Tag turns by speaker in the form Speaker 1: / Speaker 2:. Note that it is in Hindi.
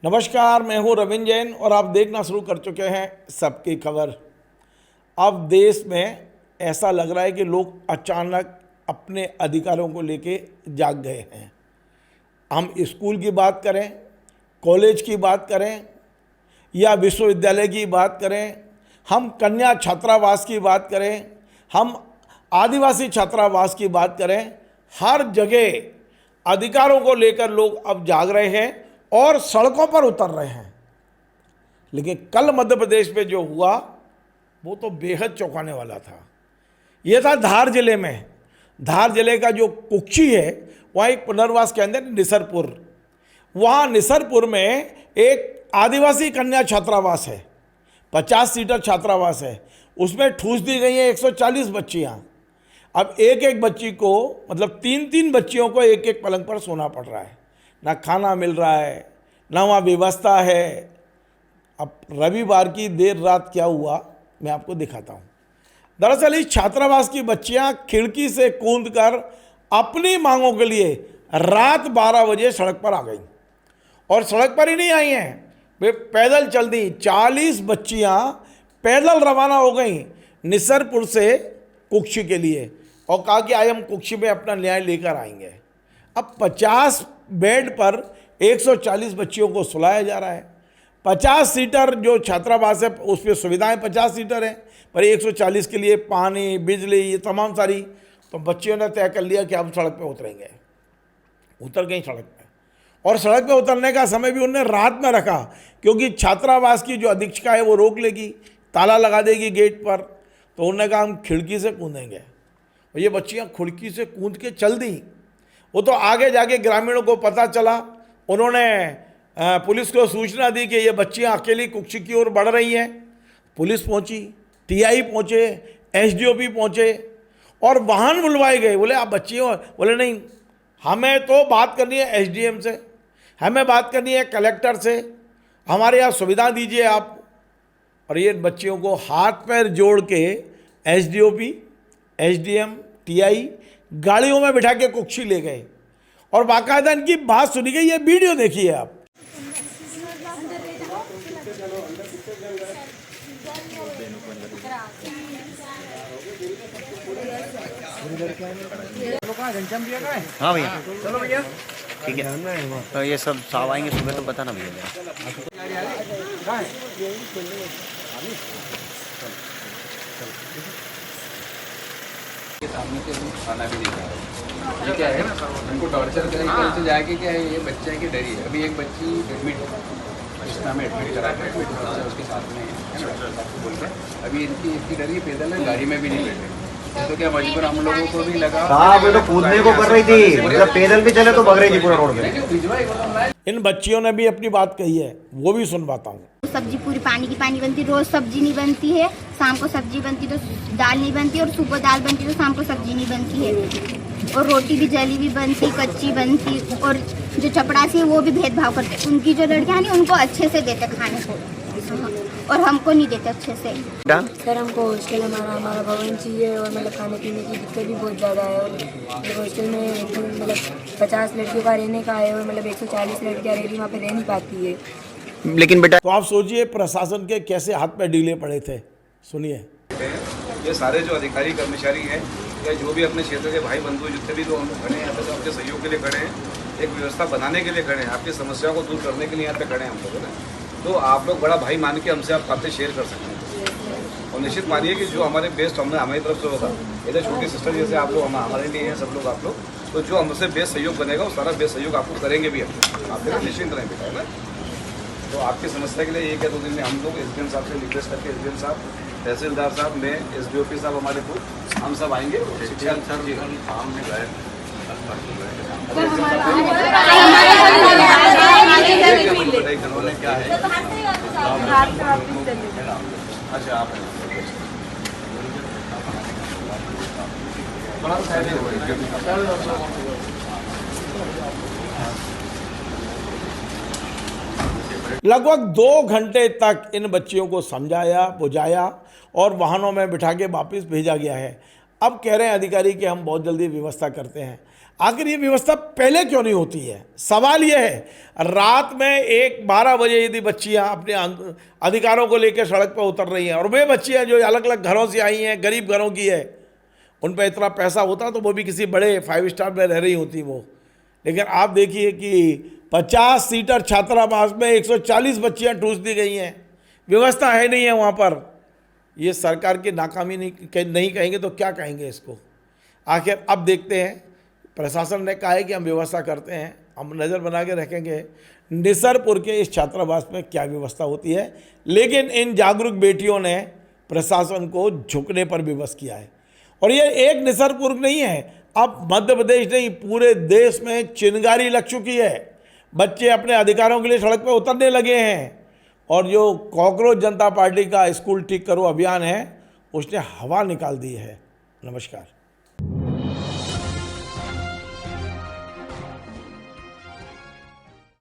Speaker 1: नमस्कार, मैं हूं रविंद्र जैन और आप देखना शुरू कर चुके हैं सबकी खबर। अब देश में ऐसा लग रहा है कि लोग अचानक अपने अधिकारों को लेके जाग गए हैं। हम स्कूल की बात करें, कॉलेज की बात करें या विश्वविद्यालय की बात करें, हम कन्या छात्रावास की बात करें, हम आदिवासी छात्रावास की बात करें, हर जगह अधिकारों को लेकर लोग अब जाग रहे हैं और सड़कों पर उतर रहे हैं। लेकिन कल मध्य प्रदेश में जो हुआ वो तो बेहद चौंकाने वाला था। ये था धार जिले में। धार जिले का जो कुक्षी है वहाँ एक पुनर्वास केंद्र निसरपुर, वहाँ निसरपुर में एक आदिवासी कन्या छात्रावास है, 50 सीटर छात्रावास है। उसमें ठूस दी गई हैं 140 बच्चियाँ। अब एक एक बच्ची को मतलब तीन तीन बच्चियों को एक एक पलंग पर सोना पड़ रहा है, ना खाना मिल रहा है, ना वहाँ व्यवस्था है। अब रविवार की देर रात क्या हुआ मैं आपको दिखाता हूँ। दरअसल इस छात्रावास की बच्चियाँ खिड़की से कूदकर अपनी मांगों के लिए रात 12 बजे सड़क पर आ गई। और सड़क पर ही नहीं आई हैं, वे पैदल चल दी। 40 बच्चियाँ पैदल रवाना हो गई निसरपुर से कुक्षी के लिए और कहा कि आज हम कुक्षी में अपना न्याय लेकर आएंगे। अब 50 बेड पर 140 बच्चियों को सुलाया जा रहा है। 50 सीटर जो छात्रावास है उस पर सुविधाएं 50 सीटर हैं, पर 140 के लिए पानी, बिजली, ये तमाम सारी। तो बच्चियों ने तय कर लिया कि हम सड़क पे उतरेंगे। उतर गई सड़क पे, और सड़क पे उतरने का समय भी उन्होंने रात में रखा, क्योंकि छात्रावास की जो अधीक्षिका है वो रोक लेगी, ताला लगा देगी गेट पर। तो उन्होंने कहा हम खिड़की से कूदेंगे, और ये बच्चियाँ खिड़की से कूद के चल दी। वो तो आगे जाके ग्रामीणों को पता चला, उन्होंने पुलिस को सूचना दी कि ये बच्चियां अकेली कुक्षी की ओर बढ़ रही हैं। पुलिस पहुंची, टीआई पहुंचे, एसडीओपी पहुंचे और वाहन बुलवाए गए। बोले आप बच्चियों, बोले नहीं, हमें तो बात करनी है एसडीएम से, हमें बात करनी है कलेक्टर से, हमारे यहाँ सुविधा दीजिए आप। और ये बच्चियों को हाथ पैर जोड़ के एसडीओपी, एसडीएम, टीआई गाड़ियों में बिठा के कुक्षी ले गए और बाकायदा इनकी बात सुनी गई। ये वीडियो देखिए आप।
Speaker 2: हाँ भैया, चलो भैया, ठीक है। तो ये सब साहब आएंगे सुबह तो बताना भैया।
Speaker 3: के सामने से हम खाना भी नहीं खा रहे। ये क्या है ना, उनको टॉर्चर करें से जाके क्या है, ये बच्चा है कि डरी है। अभी एक बच्ची एडमिट कृष्णा में एडमिट करा के बच्चा उसके साथ में है ना, बोलते हैं अभी इनकी डरी पैदल है, गाड़ी में भी नहीं बैठे। तो क्या मजबूर हम लोगों को भी लगा।
Speaker 4: साहब ये तो कूदने को कर रही थी, मतलब पैदल भी चले तो भाग रही थी पूरा रोड पे।
Speaker 1: इन बच्चियों ने भी अपनी बात कही है, वो भी सुनवाता हूँ।
Speaker 5: सब्जी पूरी पानी की पानी बनती, रोज सब्जी नहीं बनती है, शाम को सब्जी बनती तो दाल नहीं बनती, और सुबह दाल बनती तो शाम को सब्जी नहीं बनती है। और रोटी भी जली भी बनती, कच्ची बनती। और जो चपड़ासी है वो भी भेदभाव करते, उनकी जो लड़कियां नहीं उनको अच्छे से देते खाने को, और हमको नहीं देते अच्छे से।
Speaker 6: सर हमको हॉस्टल हमारा भवन चाहिए, और मतलब खाने पीने की दिक्कत भी बहुत ज़्यादा है। और हॉस्टल में मतलब 50 लड़कियों का रहने का है, और मतलब 140 लड़कियाँ रह रही वहाँ पे रह नहीं पाती है।
Speaker 2: लेकिन बेटा
Speaker 1: तो आप सोचिए प्रशासन के कैसे हाथ पे ढीले पड़े थे। सुनिए।
Speaker 7: ये सारे जो अधिकारी कर्मचारी हैं या जो भी अपने क्षेत्र के भाई बंधु जितने भी लोग खड़े हैं यहाँ पे, तो आपके सहयोग के लिए खड़े हैं, एक व्यवस्था बनाने के लिए खड़े हैं, आपकी समस्याओं को दूर करने के लिए यहाँ पे खड़े हैं हम लोग, है ना। तो आप लोग बड़ा भाई मान के हमसे आप बातें शेयर कर सकते हैं, और निश्चित मानिए कि जो हमारे बेस्ट हमारी तरफ से होगा, इधर छोटी सिस्टर जैसे आप लोग हमारे लिए हैं सब लोग आप लोग, तो जो हमसे बेस्ट सहयोग बनेगा वो सारा बेस्ट सहयोग आपको करेंगे भी हम। आप लोग निश्चिंत रहें बेटा, है ना। तो आपकी समस्या के लिए एक या 2 दिन में हम लोग एसडीएम साहब से रिक्वेस्ट करके, एसडीएम साहब, तहसीलदार साहब, मैं, एसडीओपी साहब हमारे को, हम सब आएंगे। शिक्षा सर जी काम में गए, क्या है अच्छा आप
Speaker 1: लगभग 2 घंटे तक इन बच्चियों को समझाया, बुझाया और वाहनों में बिठा के वापस भेजा गया है। अब कह रहे हैं अधिकारी कि हम बहुत जल्दी व्यवस्था करते हैं। आखिर ये व्यवस्था पहले क्यों नहीं होती है? सवाल ये है, रात में 12 बजे यदि बच्चियां अपने अधिकारों को लेकर सड़क पर उतर रही हैं, और वे बच्चियां जो अलग अलग घरों से आई हैं, गरीब घरों की है, उन पर इतना पैसा होता तो वो भी किसी बड़े 5 स्टार में रह रही होती वो। लेकिन आप देखिए कि 50 सीटर छात्रावास में 140 बच्चियां ठूस दी गई हैं, व्यवस्था है नहीं है वहाँ पर। ये सरकार की नाकामी नहीं कहेंगे तो क्या कहेंगे इसको? आखिर अब देखते हैं, प्रशासन ने कहा है कि हम व्यवस्था करते हैं, हम नज़र बना के रखेंगे निसरपुर के इस छात्रावास में क्या व्यवस्था होती है। लेकिन इन जागरूक बेटियों ने प्रशासन को झुकने पर विवश किया है। और ये एक निसरपुर नहीं है, अब मध्य प्रदेश नहीं, पूरे देश में चिंगारी लग चुकी है। बच्चे अपने अधिकारों के लिए सड़क पर उतरने लगे हैं। और जो कॉकरोच जनता पार्टी का स्कूल ठीक करो अभियान है, उसने हवा निकाल दी है। नमस्कार।